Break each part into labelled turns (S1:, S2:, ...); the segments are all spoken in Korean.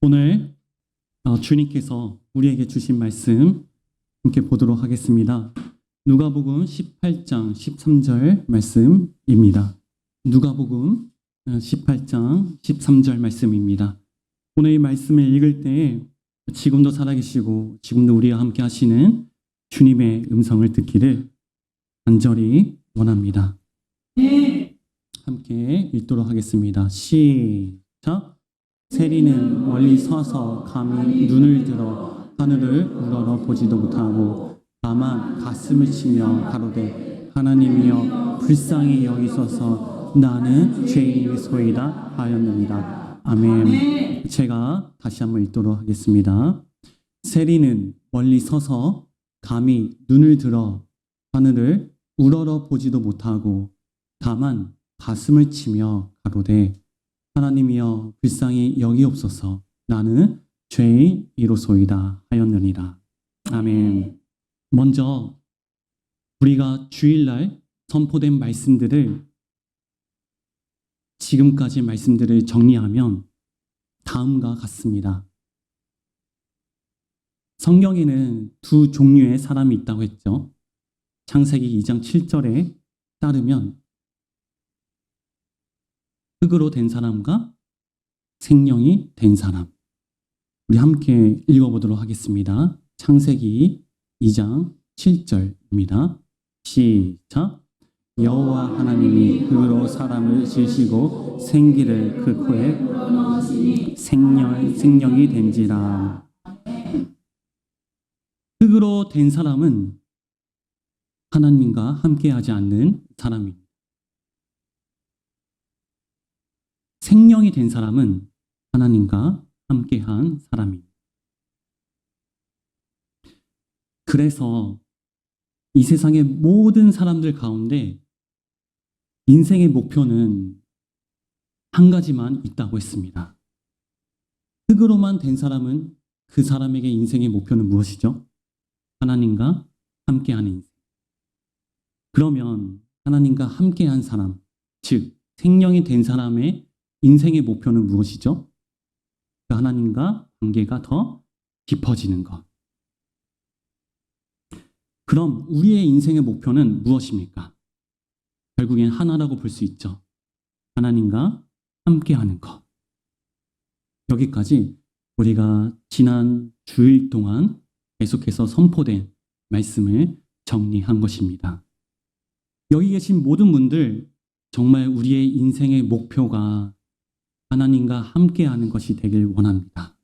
S1: 오늘 주님께서 우리에게 주신 말씀 함께 보도록 하겠습니다. 누가복음 18장 13절 말씀입니다. 누가복음 18장 13절 말씀입니다. 오늘 이 말씀을 읽을 때 지금도 살아계시고 지금도 우리와 함께 하시는 주님의 음성을 듣기를 간절히 원합니다. 함께 읽도록 하겠습니다. 시작! 세리는 멀리 서서 감히 눈을 들어 하늘을 우러러 보지도 못하고 다만 가슴을 치며 가로되 하나님이여 불쌍히 여기소서 나는 죄인이소이다 하였느니라. 아멘. 제가 다시 한번 읽도록 하겠습니다. 세리는 멀리 서서 감히 눈을 들어 하늘을 우러러 보지도 못하고 다만 가슴을 치며 가로되 하나님이여 불쌍히 여기옵소서 나는 죄인이로소이다 하였느니라. 아멘. 먼저 우리가 주일날 선포된 말씀들을 지금까지 말씀들을 정리하면 다음과 같습니다. 성경에는 두 종류의 사람이 있다고 했죠. 창세기 2장 7절에 따르면 흙으로 된 사람과 생명이 된 사람. 우리 함께 읽어보도록 하겠습니다. 창세기 2장 7절입니다. 시작! 여호와 하나님이 흙으로 사람을 지으시고 생기를 그 코에 불어넣으시니 생명이 된지라. 흙으로 된 사람은 하나님과 함께하지 않는 사람입니다. 생명이 된 사람은 하나님과 함께한 사람입니다. 그래서 이 세상의 모든 사람들 가운데 인생의 목표는 한 가지만 있다고 했습니다. 흙으로만 된 사람은 그 사람에게 인생의 목표는 무엇이죠? 하나님과 함께하는 인생. 그러면 하나님과 함께한 사람, 즉 생명이 된 사람의 인생의 목표는 무엇이죠? 하나님과 관계가 더 깊어지는 것. 그럼 우리의 인생의 목표는 무엇입니까? 결국엔 하나라고 볼 수 있죠. 하나님과 함께하는 것. 여기까지 우리가 지난 주일 동안 계속해서 선포된 말씀을 정리한 것입니다. 여기 계신 모든 분들 정말 우리의 인생의 목표가 하나님과 함께하는 것이 되길 원합니다.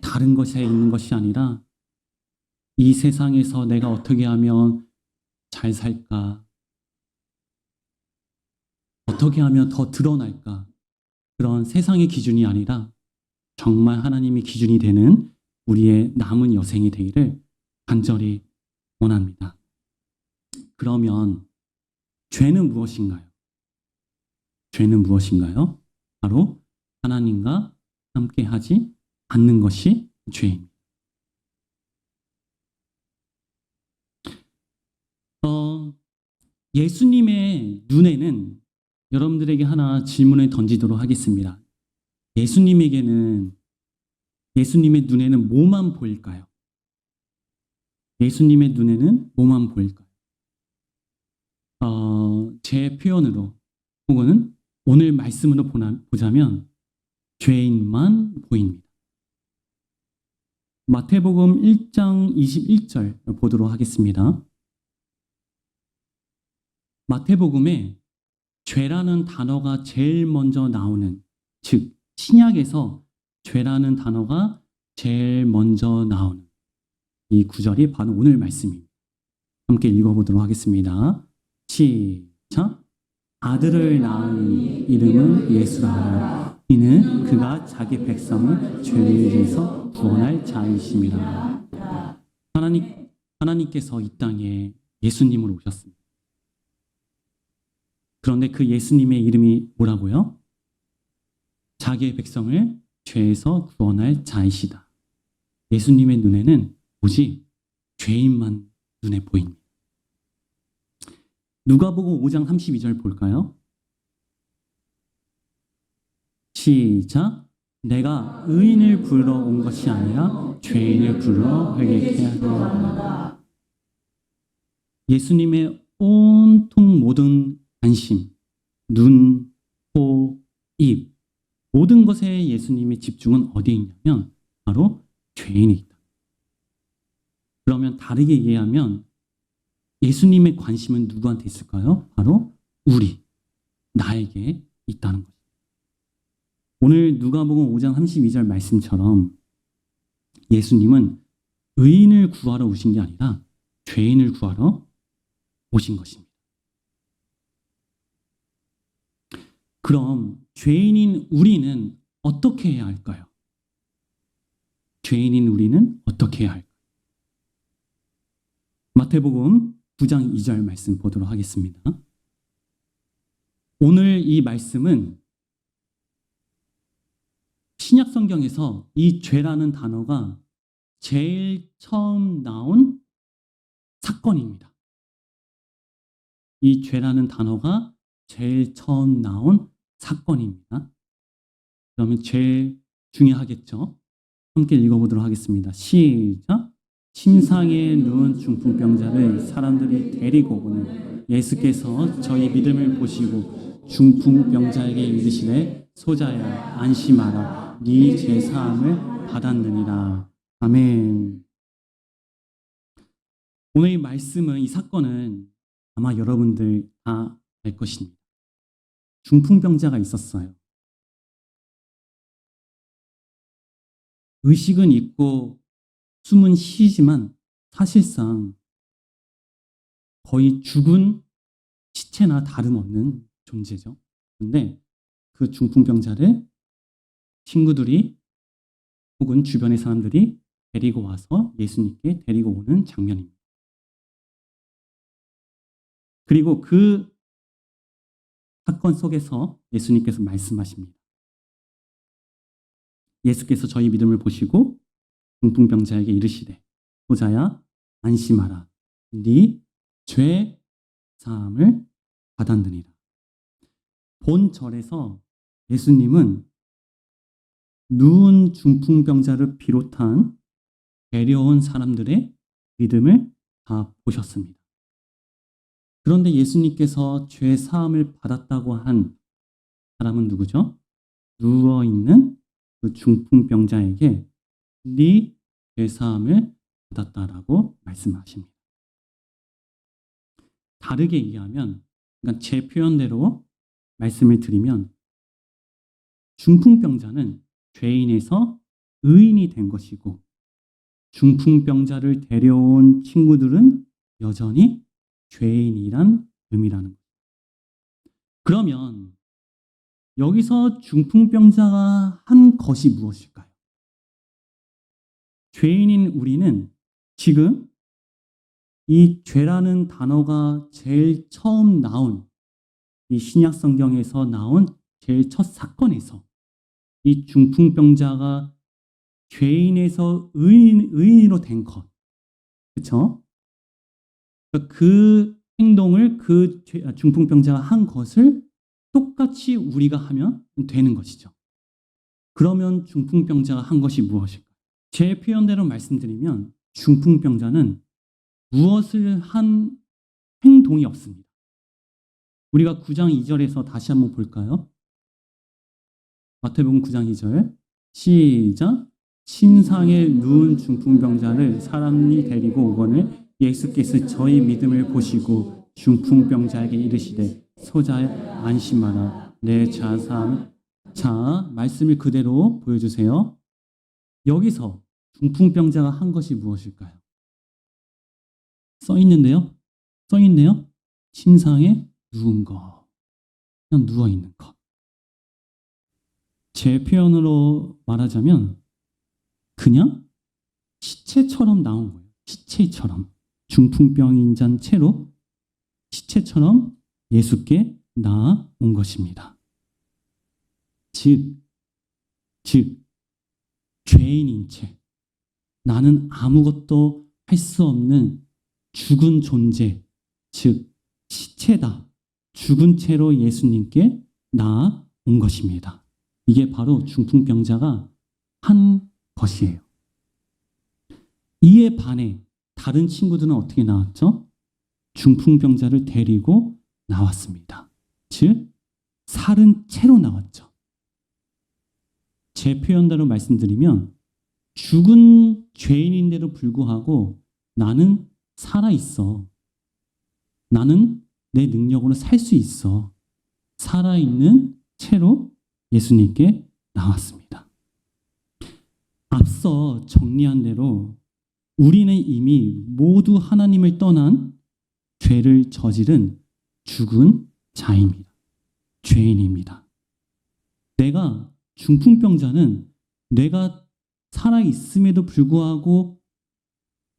S1: 다른 것에 있는 것이 아니라 이 세상에서 내가 어떻게 하면 잘 살까? 어떻게 하면 더 드러날까? 그런 세상의 기준이 아니라 정말 하나님이 기준이 되는 우리의 남은 여생이 되기를 간절히 원합니다. 그러면 죄는 무엇인가요? 죄는 무엇인가요? 바로 하나님과 함께하지 않는 것이 죄입니다. 예수님의 눈에는 여러분들에게 하나 질문을 던지도록 하겠습니다. 예수님의 눈에는 뭐만 보일까요? 예수님의 눈에는 뭐만 보일까요? 제 표현으로 혹은 오늘 말씀으로 보자면 죄인만 보입니다. 마태복음 1장 21절 보도록 하겠습니다. 마태복음에 죄라는 단어가 제일 먼저 나오는, 즉 신약에서 죄라는 단어가 제일 먼저 나오는 이 구절이 바로 오늘 말씀입니다. 함께 읽어보도록 하겠습니다. 시작! 아들을 낳은 이름은 예수라. 이는 그가 자기 백성을 죄에서 구원할 자이심이라. 하나님께서 이 땅에 예수님으로 오셨습니다. 그런데 그 예수님의 이름이 뭐라고요? 자기의 백성을 죄에서 구원할 자이시다. 예수님의 눈에는 오직 죄인만 눈에 보입니다. 누가복음 5장 32절 볼까요? 시작. 내가 의인을 부르러 온 것이 아니라 죄인을 부르러 회개케 하리라. 예수님의 온통 모든 관심, 눈, 코, 입, 모든 것에 예수님의 집중은 어디에 있냐면 바로 죄인에 있다. 그러면 다르게 이해하면 예수님의 관심은 누구한테 있을까요? 바로 우리, 나에게 있다는 거죠. 오늘 누가복음 5장 32절 말씀처럼 예수님은 의인을 구하러 오신 게 아니라 죄인을 구하러 오신 것입니다. 그럼 죄인인 우리는 어떻게 해야 할까요? 죄인인 우리는 어떻게 해야 할까요? 마태복음 9장 2절 말씀 보도록 하겠습니다. 오늘 이 말씀은 신약 성경에서 이 죄라는 단어가 제일 처음 나온 사건입니다. 이 죄라는 단어가 제일 처음 나온 사건입니다. 그러면 제일 중요하겠죠? 함께 읽어보도록 하겠습니다. 시작! 침상에 누운 중풍병자를 사람들이 데리고 오니 예수께서 저희 믿음을 보시고 중풍병자에게 이르시되 소자야 안심하라 네 죄사함을 받았느니라. 아멘. 오늘 이 말씀은, 이 사건은 아마 여러분들 다 알 것입니다. 중풍병자가 있었어요. 의식은 있고 숨은 쉬지만 사실상 거의 죽은 시체나 다름없는 존재죠. 그런데 그 중풍병자를 친구들이 혹은 주변의 사람들이 데리고 와서 예수님께 데리고 오는 장면입니다. 그리고 그 사건 속에서 예수님께서 말씀하십니다. 예수께서 저희 믿음을 보시고 중풍병자에게 이르시되 소자야 안심하라 네 죄 사함을 받았느니라. 본 절에서 예수님은 누운 중풍병자를 비롯한 데려온 사람들의 믿음을 다 보셨습니다. 그런데 예수님께서 죄 사함을 받았다고 한 사람은 누구죠? 누워있는 그 중풍병자에게 네 죄 사함을 받았다라고 말씀하십니다. 다르게 이해하면, 그러니까 제 표현대로 말씀을 드리면 중풍병자는 죄인에서 의인이 된 것이고 중풍병자를 데려온 친구들은 여전히 죄인이란 의미라는 거예요. 그러면 여기서 중풍병자가 한 것이 무엇일까요? 죄인인 우리는 지금 이 죄라는 단어가 제일 처음 나온 이 신약 성경에서 나온 제일 첫 사건에서 이 중풍병자가 죄인에서 의인으로 된 것, 그렇죠? 그 행동을 그 중풍병자가 한 것을 똑같이 우리가 하면 되는 것이죠. 그러면 중풍병자가 한 것이 무엇일까요? 제 표현대로 말씀드리면 중풍병자는 무엇을 한 행동이 없습니다. 우리가 9장 2절에서 다시 한번 볼까요? 마태복음 9장 2절 시작! 침상에 누운 중풍병자를 사람이 데리고 오거늘 예수께서 저희 믿음을 보시고 중풍병자에게 이르시되 소자야 안심하라 내 죄사함을. 자, 말씀을 그대로 보여주세요. 여기서 중풍병자가 한 것이 무엇일까요? 써있는데요. 침상에 누운 것. 그냥 누워있는 것. 제 표현으로 말하자면 그냥 시체처럼 나온 거예요. 시체처럼. 중풍병인잔 채로 시체처럼 예수께 나아온 것입니다. 즉 죄인인 채 나는 아무것도 할 수 없는 죽은 존재, 즉 시체다. 죽은 채로 예수님께 나아온 것입니다. 이게 바로 중풍병자가 한 것이에요. 이에 반해 다른 친구들은 어떻게 나왔죠? 중풍병자를 데리고 나왔습니다. 즉, 살은 채로 나왔죠. 제 표현대로 말씀드리면 죽은 죄인인데도 불구하고 나는 살아있어. 나는 내 능력으로 살 수 있어. 살아있는 채로 예수님께 나왔습니다. 앞서 정리한 대로 우리는 이미 모두 하나님을 떠난 죄를 저지른 죽은 자입니다. 죄인입니다. 내가 중풍병자는 내가 살아있음에도 불구하고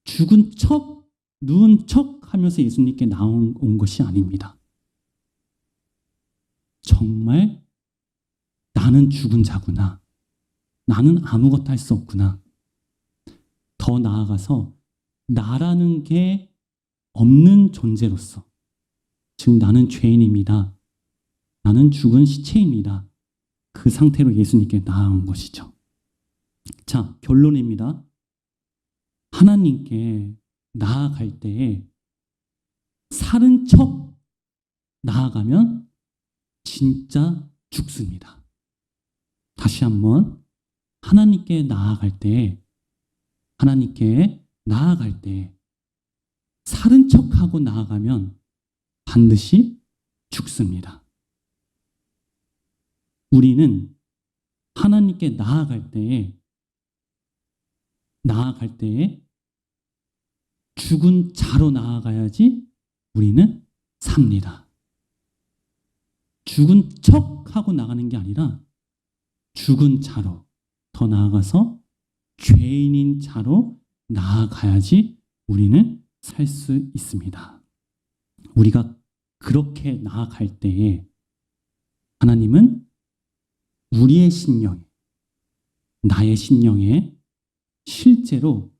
S1: 죽은 척, 누운 척 하면서 예수님께 나온 것이 아닙니다. 정말 나는 죽은 자구나. 나는 아무것도 할 수 없구나. 더 나아가서 나라는 게 없는 존재로서, 즉 나는 죄인입니다. 나는 죽은 시체입니다. 그 상태로 예수님께 나아온 것이죠. 자, 결론입니다. 하나님께 나아갈 때에 살은 척 나아가면 진짜 죽습니다. 다시 한번 하나님께 나아갈 때 살은 척하고 나아가면 반드시 죽습니다. 우리는 하나님께 나아갈 때에 죽은 자로 나아가야지 우리는 삽니다. 죽은 척하고 나가는 게 아니라 죽은 자로, 더 나아가서 죄인인 자로 나아가야지 우리는 살 수 있습니다. 우리가 그렇게 나아갈 때에 하나님은 우리의 심령에, 나의 심령에 실제로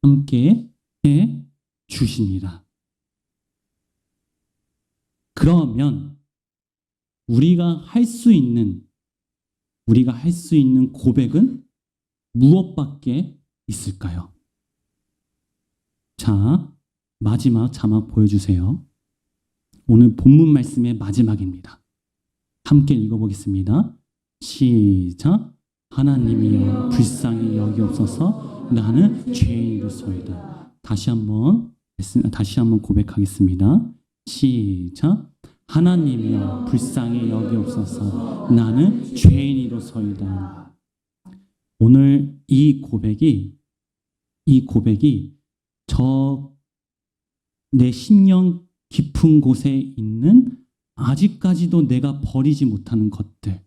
S1: 함께 해 주십니다. 그러면 우리가 할 수 있는 고백은 무엇밖에 있을까요? 자, 마지막 자막 보여주세요. 오늘 본문 말씀의 마지막입니다. 함께 읽어보겠습니다. 시작. 하나님이여 불쌍히 여기옵소서. 나는 죄인으로소이다. 다시 한번 고백하겠습니다. 시작. 하나님이여 불쌍히 여기옵소서. 나는 죄인이로소이다. 오늘 이 고백이 내 심령 깊은 곳에 있는 아직까지도 내가 버리지 못하는 것들,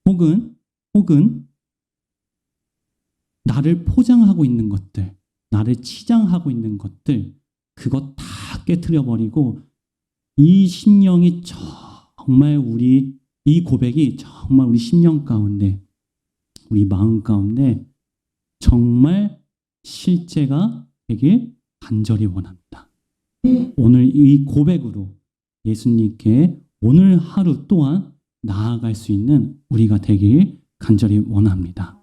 S1: 혹은 나를 포장하고 있는 것들, 나를 치장하고 있는 것들, 그것 다 깨트려버리고 이 심령이 정말 이 고백이 정말 우리 심령 가운데, 우리 마음 가운데 정말 실제가 되길 간절히 원합니다. 오늘 이 고백으로 예수님께 오늘 하루 또한 나아갈 수 있는 우리가 되길 간절히 원합니다.